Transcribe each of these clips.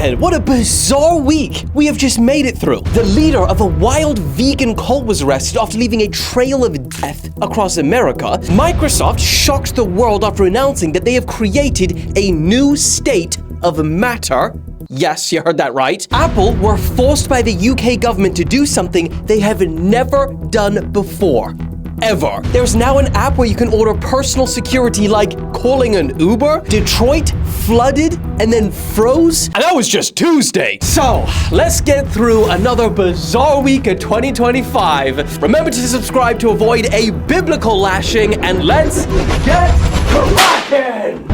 man, what a bizarre week we have just made it through. The leader of a wild vegan cult was arrested after leaving a trail of death across America. Microsoft shocked the world after announcing that they have created a new state of matter. Yes, you heard that right. Apple were forced by the UK government to do something they have never done before. Ever. There's now an app where you can order personal security like calling an Uber. Detroit flooded and then froze. And that was just Tuesday. So, let's get through another bizarre week of 2025. Remember to subscribe to avoid a biblical lashing, and let's get cracking!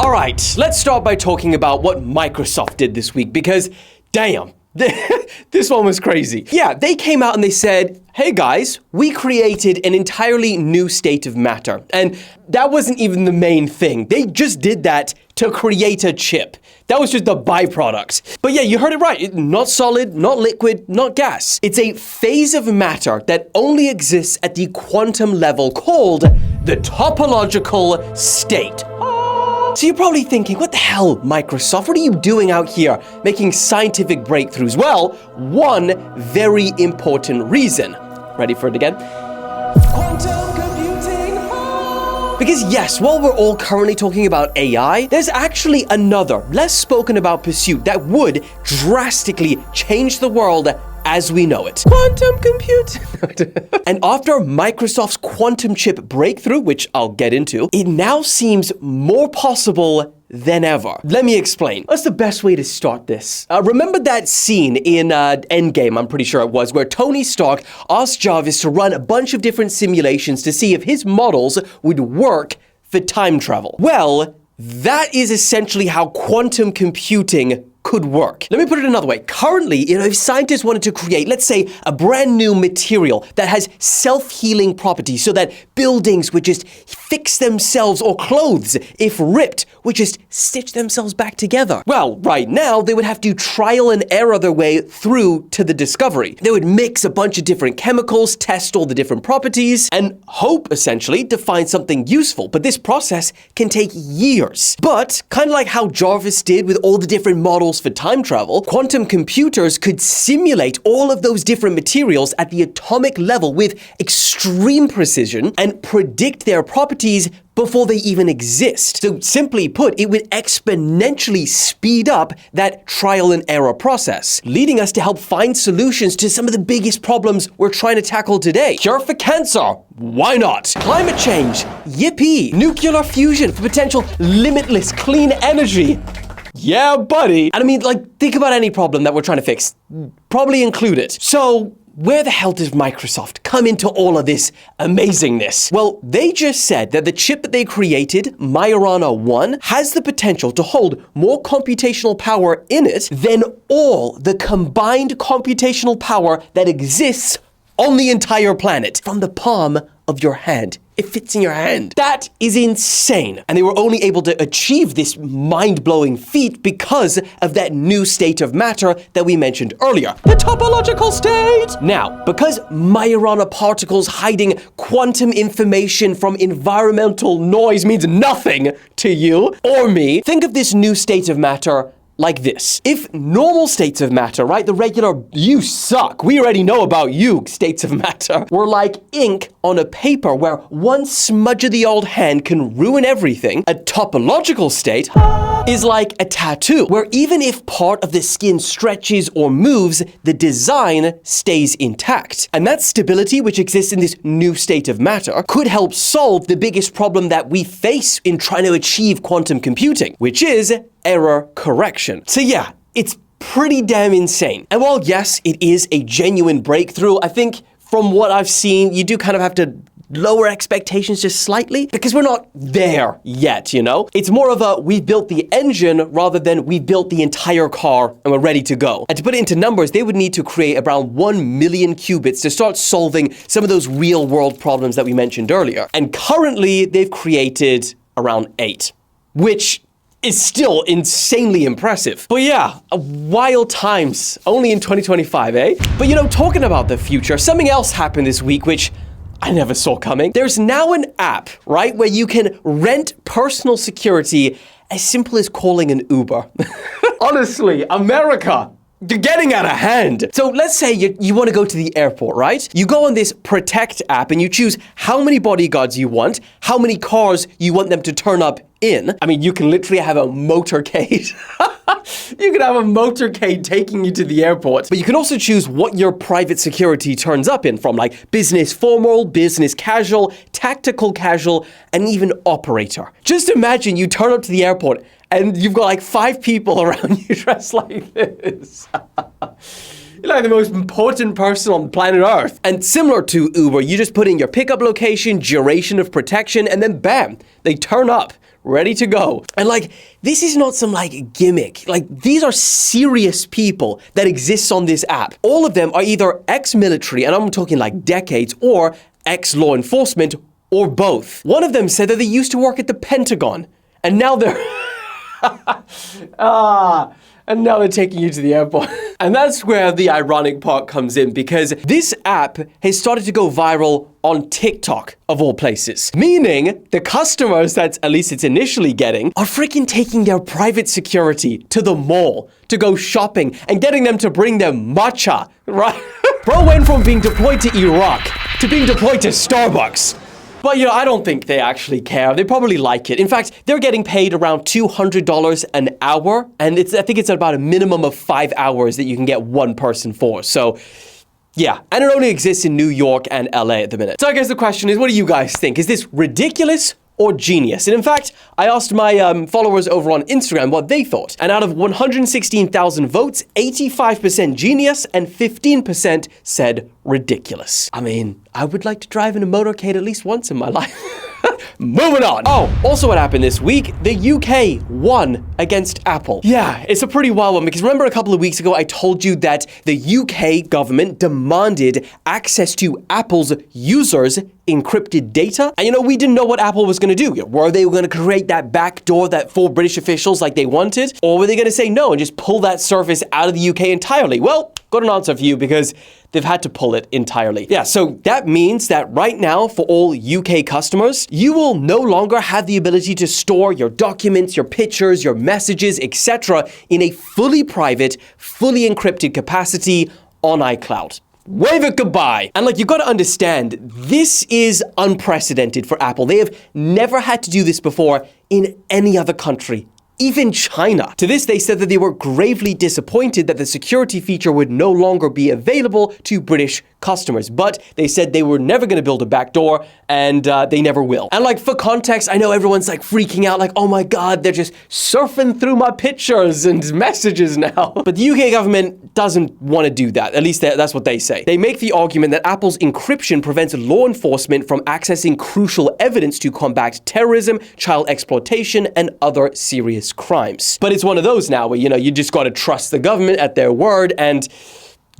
All right, let's start by talking about what Microsoft did this week because, damn, this one was crazy. Yeah, they came out and they said, hey guys, we created an entirely new state of matter. And that wasn't even the main thing. They just did that to create a chip. That was just the byproduct. But yeah, you heard it right. Not solid, not liquid, not gas. It's a phase of matter that only exists at the quantum level called the topological state. So you're probably thinking, what the hell, Microsoft? What are you doing out here making scientific breakthroughs? Well, one very important reason. Ready for it again? Quantum computing. Because yes, while we're all currently talking about AI, there's actually another, less spoken about pursuit that would drastically change the world as we know it. Quantum computing. And after Microsoft's quantum chip breakthrough, which I'll get into, it now seems more possible than ever. Let me explain. What's the best way to start this? Remember that scene in Endgame, I'm pretty sure it was, where Tony Stark asked Jarvis to run a bunch of different simulations to see if his models would work for time travel. Well, that is essentially how quantum computing could work. Let me put it another way. Currently, if scientists wanted to create, let's say, a brand new material that has self-healing properties so that buildings would just fix themselves, or clothes, if ripped, would just stitch themselves back together. Well, right now, they would have to trial and error their way through to the discovery. They would mix a bunch of different chemicals, test all the different properties, and hope, essentially, to find something useful. But this process can take years. But, kind of like how Jarvis did with all the different models for time travel, quantum computers could simulate all of those different materials at the atomic level with extreme precision and predict their properties before they even exist. So simply put, it would exponentially speed up that trial and error process, leading us to help find solutions to some of the biggest problems we're trying to tackle today. Cure for cancer? Why not? Climate change? Yippee! Nuclear fusion for potential limitless clean energy? Yeah, buddy. And I mean, think about any problem that we're trying to fix. Probably include it. So, where the hell does Microsoft come into all of this amazingness? Well, they just said that the chip that they created, Majorana 1, has the potential to hold more computational power in it than all the combined computational power that exists on the entire planet from the palm of your hand. It fits in your hand. That is insane. And they were only able to achieve this mind-blowing feat because of that new state of matter that we mentioned earlier, the topological state. Now, because Majorana particles hiding quantum information from environmental noise means nothing to you or me, think of this new state of matter like this. If normal states of matter, right, the regular you suck, we already know about you states of matter, were like ink on a paper where one smudge of the old hand can ruin everything, a topological state is like a tattoo, where even if part of the skin stretches or moves, the design stays intact. And that stability, which exists in this new state of matter, could help solve the biggest problem that we face in trying to achieve quantum computing, which is error correction. So yeah, it's pretty damn insane. And while yes, it is a genuine breakthrough, I think from what I've seen, you do kind of have to lower expectations just slightly because we're not there yet, It's more of a we built the engine rather than we built the entire car and we're ready to go. And to put it into numbers, they would need to create around 1 million qubits to start solving some of those real world problems that we mentioned earlier. And currently they've created around 8, which is still insanely impressive. But yeah, wild times, only in 2025, eh? But talking about the future, something else happened this week which I never saw coming. There's now an app, right, where you can rent personal security as simple as calling an Uber. Honestly, America, you're getting out of hand. So let's say you want to go to the airport, right? You go on this Protect app and you choose how many bodyguards you want, how many cars you want them to turn up in. I mean, you can literally have a motorcade. You can have a motorcade taking you to the airport. But you can also choose what your private security turns up in, from like business formal, business casual, tactical casual, and even operator. Just imagine you turn up to the airport and you've got like 5 people around you dressed like this. You're like the most important person on planet Earth. And similar to Uber, you just put in your pickup location, duration of protection, and then bam, they turn up, ready to go. And like, this is not some like gimmick. Like, these are serious people that exist on this app. All of them are either ex-military, and I'm talking like decades, or ex-law enforcement, or both. One of them said that they used to work at the Pentagon, and now they're... and now they're taking you to the airport. And that's where the ironic part comes in, because this app has started to go viral on TikTok, of all places. Meaning, the customers that at least it's initially getting are freaking taking their private security to the mall to go shopping and getting them to bring them matcha, right? Bro went from being deployed to Iraq to being deployed to Starbucks. But, you know, I don't think they actually care. They probably like it. In fact, they're getting paid around $200 an hour. And I think it's about a minimum of 5 hours that you can get one person for. So, yeah. And it only exists in New York and LA at the minute. So I guess the question is, what do you guys think? Is this ridiculous or genius? And in fact, I asked my followers over on Instagram what they thought. And out of 116,000 votes, 85% genius and 15% said ridiculous. I mean, I would like to drive in a motorcade at least once in my life. Moving on. Oh, also what happened this week, the UK won against Apple. Yeah, it's a pretty wild one, because remember a couple of weeks ago, I told you that the UK government demanded access to Apple's users' encrypted data. And you know, we didn't know what Apple was going to do. Were they going to create that back door that for British officials like they wanted? Or were they going to say no and just pull that service out of the UK entirely? Well, got an answer for you, because they've had to pull it entirely. Yeah, so that means that right now, for all UK customers, you will no longer have the ability to store your documents, your pictures, your messages, etc. in a fully private, fully encrypted capacity on iCloud. Wave it goodbye. And like, you got to understand, this is unprecedented for Apple. They have never had to do this before in any other country. Even China. To this, they said that they were gravely disappointed that the security feature would no longer be available to British customers. But they said they were never going to build a backdoor, and they never will. And like, for context, I know everyone's like freaking out, like, oh my God, they're just surfing through my pictures and messages now. But the UK government doesn't want to do that. At least that's what they say. They make the argument that Apple's encryption prevents law enforcement from accessing crucial evidence to combat terrorism, child exploitation, and other serious crimes. But it's one of those now where, you know, you just got to trust the government at their word, and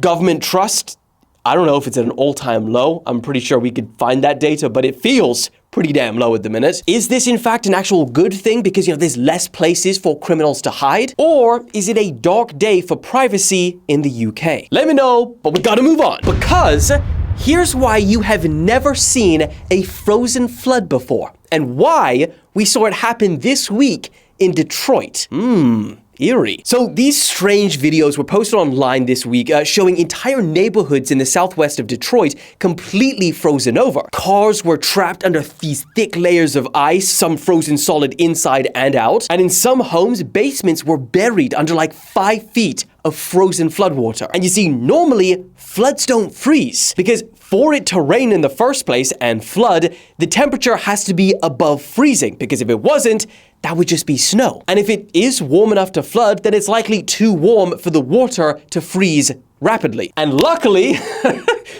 government trust, I don't know if it's at an all-time low. I'm pretty sure we could find that data, but it feels pretty damn low at the minute. Is this in fact an actual good thing because, you know, there's less places for criminals to hide? Or is it a dark day for privacy in the UK? Let me know, but we gotta move on, because here's why you have never seen a frozen flood before, and why we saw it happen this week in Detroit. Eerie. So these strange videos were posted online this week showing entire neighborhoods in the southwest of Detroit completely frozen over. Cars were trapped under these thick layers of ice, some frozen solid inside and out. And in some homes, basements were buried under like 5 feet of frozen floodwater. And you see, normally floods don't freeze, because for it to rain in the first place and flood, the temperature has to be above freezing, because if it wasn't, that would just be snow. And if it is warm enough to flood, then it's likely too warm for the water to freeze rapidly. And luckily,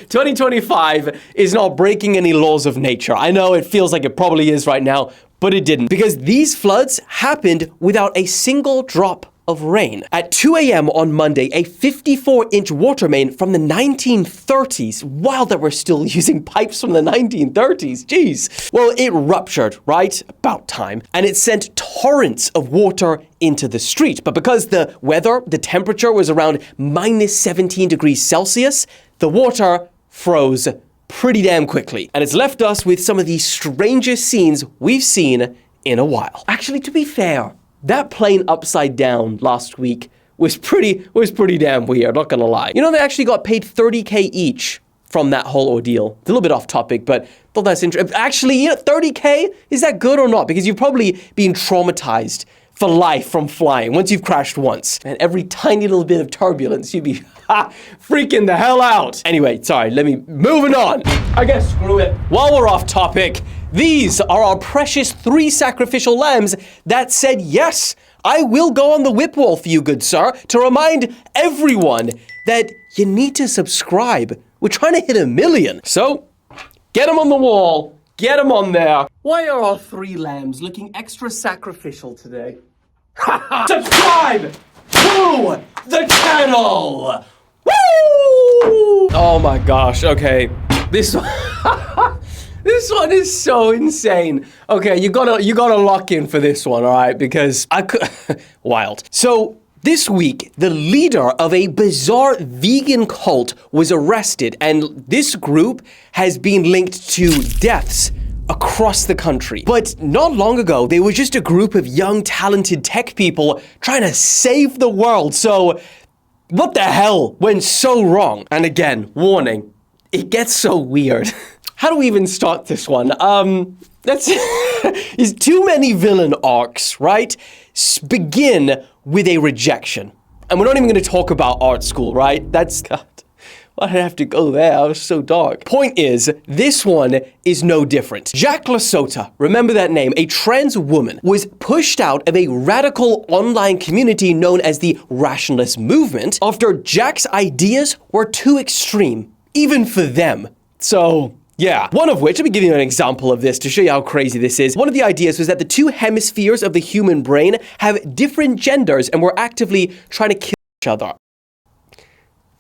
2025 is not breaking any laws of nature. I know it feels like it probably is right now, but it didn't, because these floods happened without a single drop of rain. At 2 a.m. on Monday, a 54-inch water main from the 1930s, wow, that we're still using pipes from the 1930s, geez. Well, it ruptured, right? About time. And it sent torrents of water into the street. But because the weather, the temperature was around -17 degrees Celsius, the water froze pretty damn quickly. And it's left us with some of the strangest scenes we've seen in a while. Actually, to be fair, that plane upside down last week was pretty damn weird, not gonna lie. You know, they actually got paid $30K each from that whole ordeal. It's a little bit off topic, but thought that's interesting. Actually, you know, $30K, is that good or not? Because you've probably been traumatized for life from flying once you've crashed once. And every tiny little bit of turbulence, you'd be freaking the hell out. Anyway, sorry, moving on. I guess screw it. While we're off topic, these are our precious 3 sacrificial lambs that said, yes, I will go on the whip wall for you, good sir, to remind everyone that you need to subscribe. We're trying to hit 1 million. So, get them on the wall. Get them on there. Why are our 3 lambs looking extra sacrificial today? Subscribe to the channel! Woo! Oh my gosh, okay. This one, this one is so insane. Okay, you gotta lock in for this one, all right? Because I could, wild. So, this week, the leader of a bizarre vegan cult was arrested, and this group has been linked to deaths across the country. But not long ago, they were just a group of young, talented tech people trying to save the world. So, what the hell went so wrong? And again, warning, it gets so weird. How do we even start this one? That's is too many villain arcs, right? Begin with a rejection. And we're not even going to talk about art school, right? That's, God, why did I have to go there? I was so dark. Point is, this one is no different. Jack Lasota, remember that name, a trans woman, was pushed out of a radical online community known as the Rationalist Movement after Jack's ideas were too extreme, even for them. So, yeah, one of which, let me give you an example of this to show you how crazy this is. One of the ideas was that the 2 hemispheres of the human brain have different genders and we're actively trying to kill each other.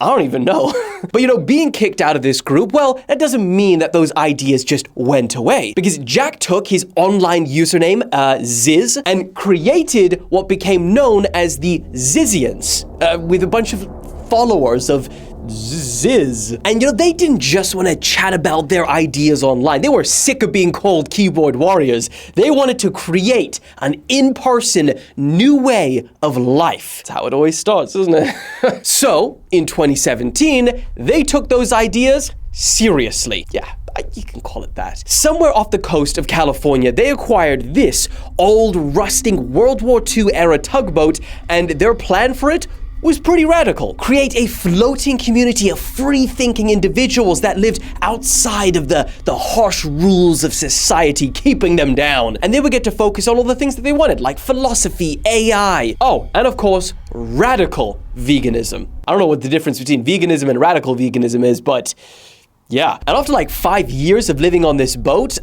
I don't even know. But you know, being kicked out of this group, well, that doesn't mean that those ideas just went away. Because Jack took his online username, Ziz, and created what became known as the Zizians, with a bunch of followers of Ziz. And you know, they didn't just want to chat about their ideas online. They were sick of being called keyboard warriors. They wanted to create an in-person new way of life. That's how it always starts, isn't it? So, in 2017, they took those ideas seriously. Yeah, you can call it that. Somewhere off the coast of California, they acquired this old, rusting World War II era tugboat, and their plan for it was pretty radical. Create a floating community of free-thinking individuals that lived outside of the harsh rules of society, keeping them down. And they would get to focus on all the things that they wanted, like philosophy, AI. Oh, and of course, radical veganism. I don't know what the difference between veganism and radical veganism is, but yeah. And after like 5 years of living on this boat,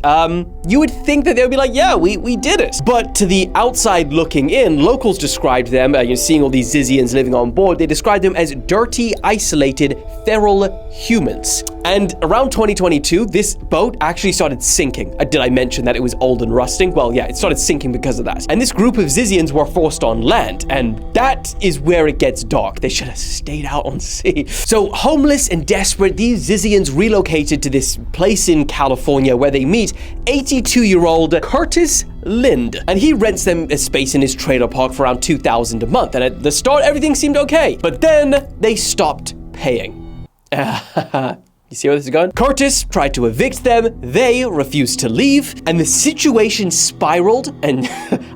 you would think that they would be like, yeah, we did it. But to the outside looking in, locals described them, seeing all these Zizians living on board, they described them as dirty, isolated, feral humans. And around 2022, this boat actually started sinking. Did I mention that it was old and rusting? Well, yeah, it started sinking because of that. And this group of Zizians were forced on land, and that is where it gets dark. They should have stayed out on sea. So homeless and desperate, these Zizians relocated to this place in California where they meet 82-year-old Curtis Lind. And he rents them a space in his trailer park for around $2,000 a month. And at the start, everything seemed okay. But then they stopped paying. You see where this is going? Curtis tried to evict them, they refused to leave, and the situation spiraled, and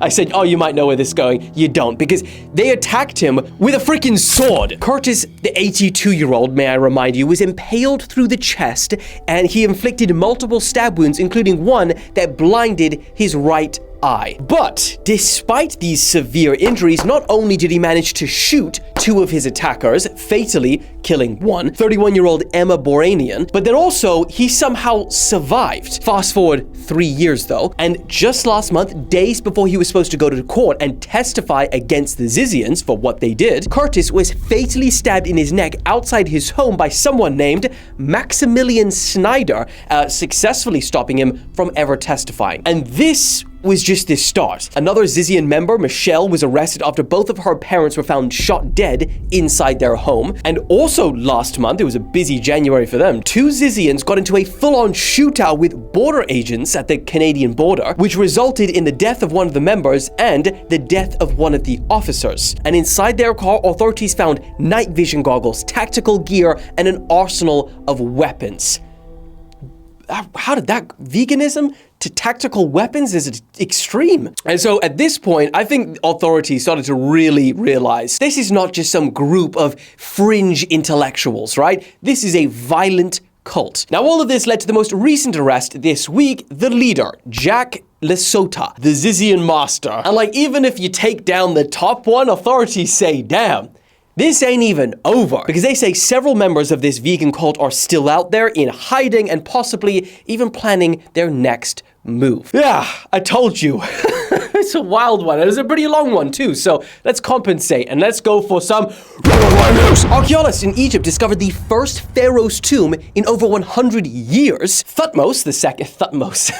I said, oh, you might know where this is going. You don't, because they attacked him with a freaking sword. Curtis, the 82-year-old, may I remind you, was impaled through the chest, and he inflicted multiple stab wounds, including one that blinded his right eye. But despite these severe injuries, not only did he manage to shoot 2 of his attackers, fatally killing one, 31-year-old Emma Boranian, but then also he somehow survived. Fast forward 3 years though, and just last month, days before he was supposed to go to court and testify against the Zizians for what they did, Curtis was fatally stabbed in his neck outside his home by someone named Maximilian Snyder, successfully stopping him from ever testifying. And this was just the start. Another Zizian member, Michelle, was arrested after both of her parents were found shot dead inside their home. And also last month, it was a busy January for them, 2 Zizians got into a full-on shootout with border agents at the Canadian border, which resulted in the death of one of the members and the death of one of the officers. And inside their car, authorities found night vision goggles, tactical gear, and an arsenal of weapons. How did that veganism to tactical weapons is extreme? And so at this point, I think authorities started to really realize this is not just some group of fringe intellectuals, right? This is a violent cult. Now, all of this led to the most recent arrest this week, the leader, Jack Lesota, the Zizian master. And like, even if you take down the top one, authorities say, damn, this ain't even over, because they say several members of this vegan cult are still out there in hiding and possibly even planning their next move. Yeah, I told you. It's a wild one. It was a pretty long one too, so let's compensate and let's go for some news. Archaeologists in Egypt discovered the first pharaoh's tomb in over 100 years. Thutmose the second, Thutmose.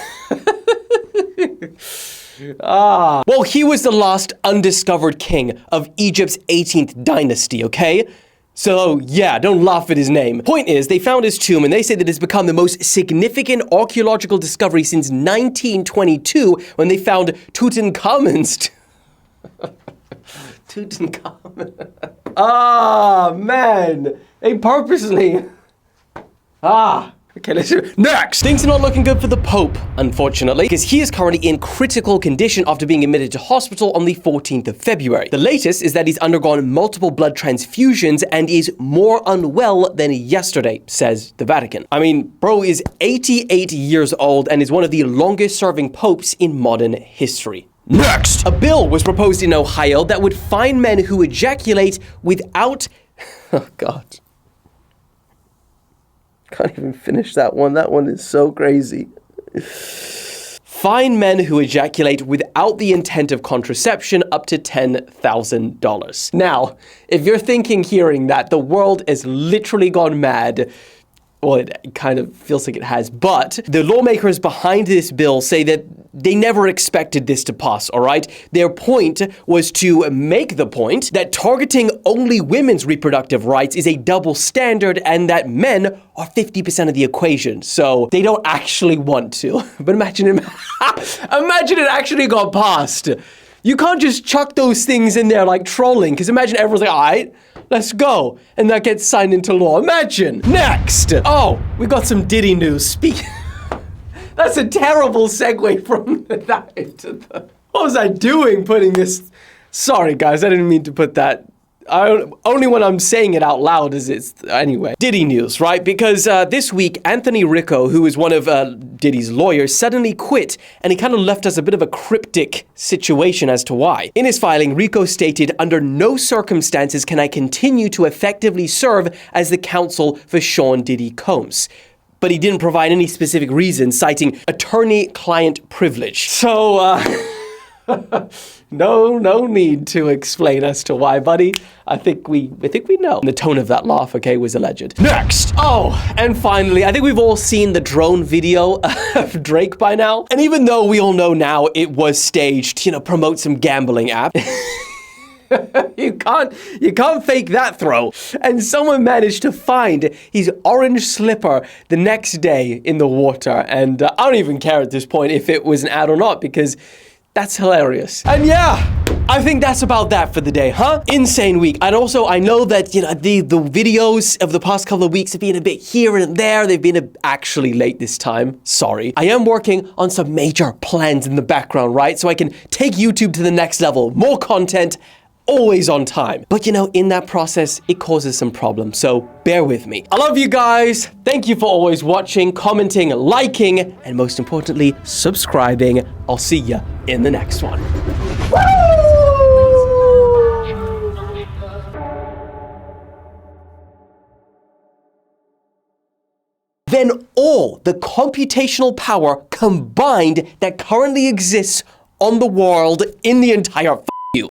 Well, he was the last undiscovered king of Egypt's 18th dynasty, okay? So, yeah, don't laugh at his name. Point is, they found his tomb and they say that it's become the most significant archaeological discovery since 1922 when they found Tutankhamun's Tutankhamun. Man. They purposely... Okay, let's do it. Next! Things are not looking good for the Pope, unfortunately, because he is currently in critical condition after being admitted to hospital on the 14th of February. The latest is that he's undergone multiple blood transfusions and is more unwell than yesterday, says the Vatican. I mean, bro is 88 years old and is one of the longest-serving popes in modern history. Next! A bill was proposed in Ohio that would fine men who ejaculate without... Oh, God. Can't even finish that one. That one is so crazy. Fine men who ejaculate without the intent of contraception up to $10,000. Now, if you're hearing that, the world has literally gone mad. Well, it kind of feels like it has, but the lawmakers behind this bill say that they never expected this to pass, all right? Their point was to make the point that targeting only women's reproductive rights is a double standard and that men are 50% of the equation. So they don't actually want to. But imagine it actually got passed. You can't just chuck those things in there like trolling, because imagine everyone's like, all right, let's go. And that gets signed into law. Imagine. Next. Oh, we got some Diddy news. That's a terrible segue from that into the... What was I doing putting this? Sorry, guys, I didn't mean to put that. Only when I'm saying it out loud is it's... Anyway. Diddy news, right? Because this week, Anthony Ricco, who is one of Diddy's lawyers, suddenly quit, and he kind of left us a bit of a cryptic situation as to why. In his filing, Ricco stated, "Under no circumstances can I continue to effectively serve as the counsel for Sean Diddy Combs." But he didn't provide any specific reason, citing attorney-client privilege. So, no need to explain as to why, buddy. I think we know. And the tone of that laugh, okay, was alleged. Next! Oh, and finally, I think we've all seen the drone video of Drake by now. And even though we all know now it was staged, promote some gambling app. You can't fake that throw. And someone managed to find his orange slipper the next day in the water. And I don't even care at this point if it was an ad or not, because that's hilarious. And yeah, I think that's about that for the day, huh? Insane week. And also, I know that, the videos of the past couple of weeks have been a bit here and there. They've been actually late this time. Sorry. I am working on some major plans in the background, right? So I can take YouTube to the next level. More content, always on time. But in that process, it causes some problems, so bear with me. I love you guys. Thank you for always watching, commenting, liking, and most importantly, subscribing. I'll see ya in the next one. Then all the computational power combined that currently exists on the world in the entire